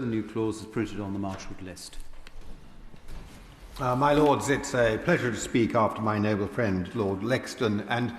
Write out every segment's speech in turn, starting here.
the new clause is printed on the Marchwood list. My Lords, it's a pleasure to speak after my noble friend Lord Lexton, and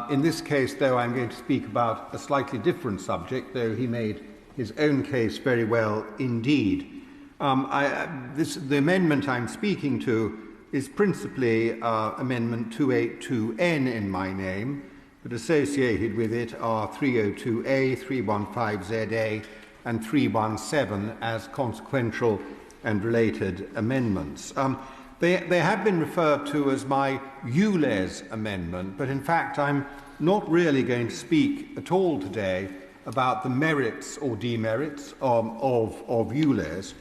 in this case, though, I'm going to speak about a slightly different subject, though he made his own case very well indeed. The amendment I'm speaking to is principally Amendment 282N in my name, but associated with it are 302A, 315ZA, and 317 as consequential and related amendments. They have been referred to as my ULEZ amendment, but in fact I'm not really going to speak at all today about the merits or demerits of ULEZ.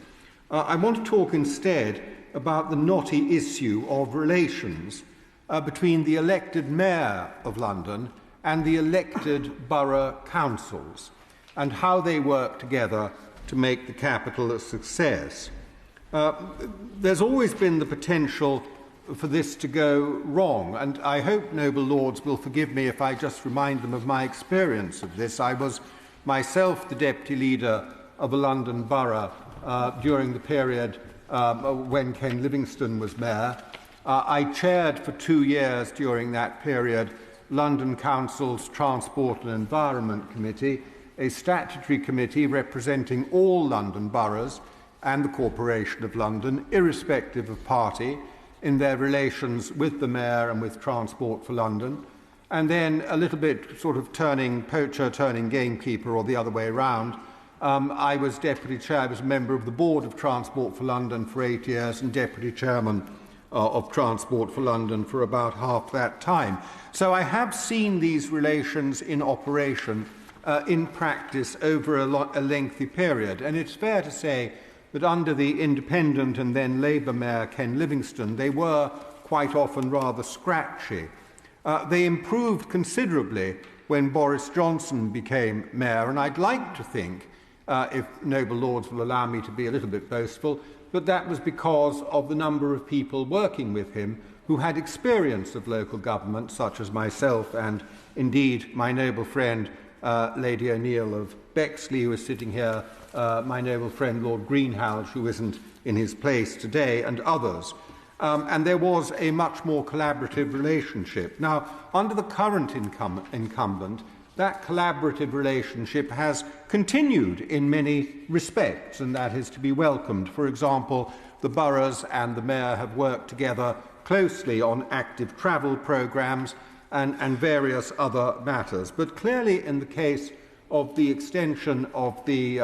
I want to talk instead about the knotty issue of relations between the elected Mayor of London and the elected borough councils, and how they work together to make the capital a success. There's always been the potential for this to go wrong, and I hope noble lords will forgive me if I just remind them of my experience of this. I was myself the deputy leader of a London borough during the period when Ken Livingstone was mayor. I chaired for 2 years during that period London Council's Transport and Environment Committee, a statutory committee representing all London boroughs and the Corporation of London, irrespective of party, in their relations with the Mayor and with Transport for London. And then a little bit sort of turning poacher, turning gamekeeper, or the other way around. I was deputy chair, I was a member of the Board of Transport for London for 8 years and deputy chairman of Transport for London for about half that time. So I have seen these relations in operation in practice over a lengthy period. And it's fair to say that under the independent and then Labour Mayor Ken Livingstone, they were quite often rather scratchy. They improved considerably when Boris Johnson became mayor, and I'd like to think, if noble lords will allow me to be a little bit boastful, but that was because of the number of people working with him who had experience of local government, such as myself and indeed my noble friend Lady O'Neill of Bexley, who is sitting here, my noble friend Lord Greenhalgh, who isn't in his place today, and others. And there was a much more collaborative relationship. Now, under the current incumbent, that collaborative relationship has continued in many respects, and that is to be welcomed. For example, the boroughs and the mayor have worked together closely on active travel programmes and various other matters. But clearly, in the case of the extension of the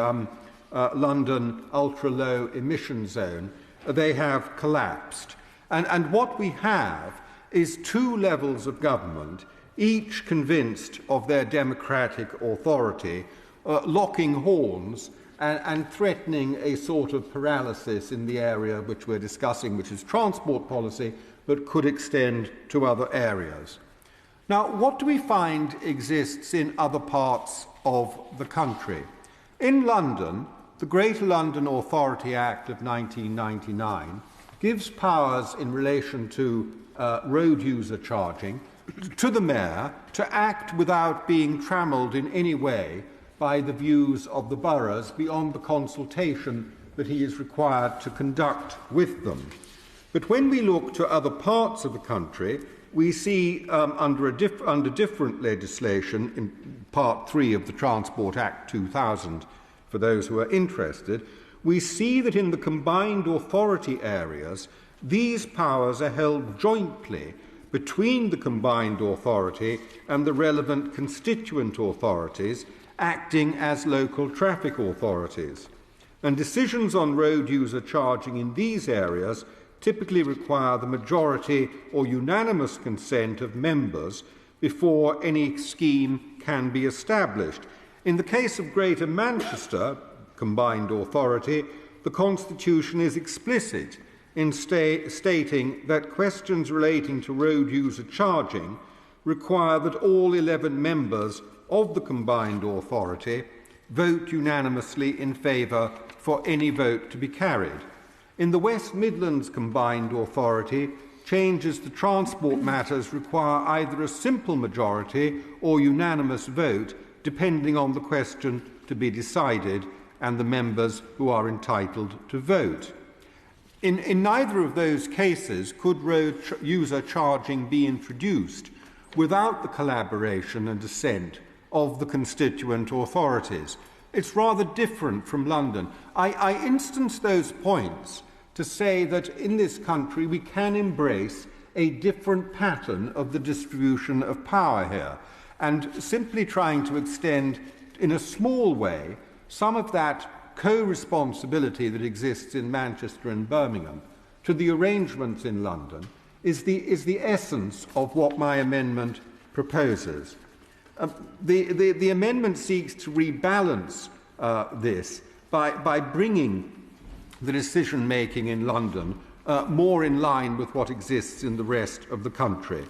London ultra-low emission zone, they have collapsed. And what we have is two levels of government, each convinced of their democratic authority, locking horns and threatening a sort of paralysis in the area which we're discussing, which is transport policy, but could extend to other areas. Now, what do we find exists in other parts of the country? In London, the Greater London Authority Act of 1999 gives powers in relation to road user charging to the mayor to act without being trammelled in any way by the views of the boroughs beyond the consultation that he is required to conduct with them. But when we look to other parts of the country, we see under different legislation, in Part 3 of the Transport Act 2000, for those who are interested, we see that in the combined authority areas, these powers are held jointly between the combined authority and the relevant constituent authorities, acting as local traffic authorities. And decisions on road user charging in these areas typically require the majority or unanimous consent of members before any scheme can be established. In the case of Greater Manchester Combined Authority, the Constitution is explicit in stating that questions relating to road user charging require that all 11 members of the Combined Authority vote unanimously in favour for any vote to be carried. In the West Midlands Combined Authority, changes to transport matters require either a simple majority or unanimous vote, depending on the question to be decided, and the members who are entitled to vote. In neither of those cases could road user charging be introduced without the collaboration and assent of the constituent authorities. It's rather different from London. I instance those points to say that in this country we can embrace a different pattern of the distribution of power here, and simply trying to extend in a small way some of that co-responsibility that exists in Manchester and Birmingham to the arrangements in London is the essence of what my amendment proposes. The amendment seeks to rebalance this by bringing the decision-making in London more in line with what exists in the rest of the country.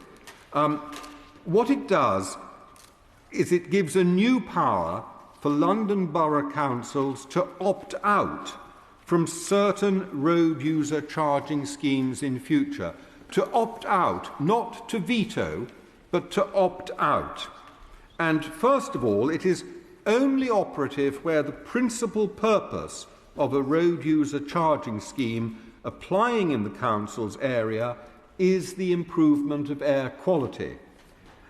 What it does is it gives a new power for London Borough Councils to opt out from certain road user charging schemes in future. To opt out, not to veto, but to opt out. And first of all, it is only operative where the principal purpose of a road user charging scheme applying in the council's area is the improvement of air quality.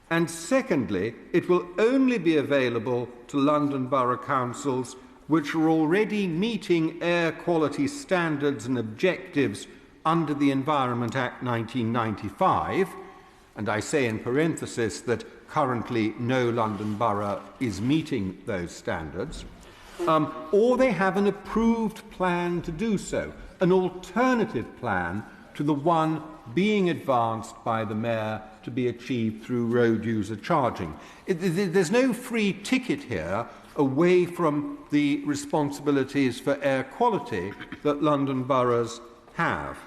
And secondly, it will only be available to London Borough Councils which are already meeting air quality standards and objectives under the Environment Act 1995, and I say in parenthesis that currently no London borough is meeting those standards, or they have an approved plan to do so, an alternative plan to the one being advanced by the Mayor to be achieved through road user charging. There's no free ticket here away from the responsibilities for air quality that London boroughs have.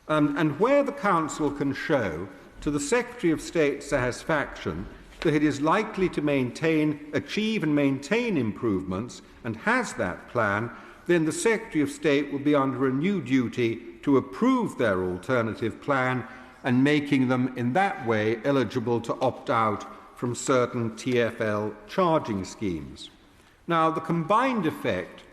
And where the Council can show to the Secretary of State's satisfaction that it is likely to achieve and maintain improvements and has that plan, then the Secretary of State will be under a new duty to approve their alternative plan and making them in that way eligible to opt out from certain TfL charging schemes. Now, the combined effect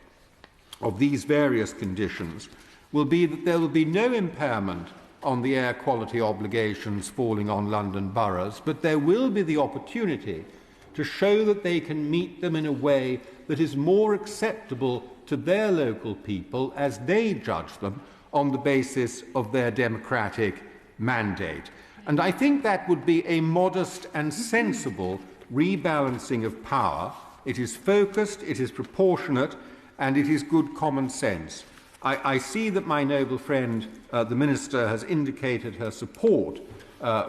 of these various conditions will be that there will be no impairment on the air quality obligations falling on London boroughs, but there will be the opportunity to show that they can meet them in a way that is more acceptable to their local people as they judge them on the basis of their democratic mandate. And I think that would be a modest and sensible rebalancing of power. It is focused, it is proportionate, and it is good common sense. I see that my noble friend, the Minister, has indicated her support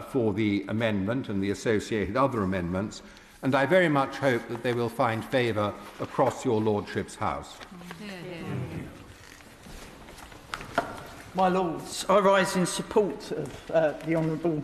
for the amendment and the associated other amendments, and I very much hope that they will find favour across your Lordship's House. My Lords, I rise in support of the Honourable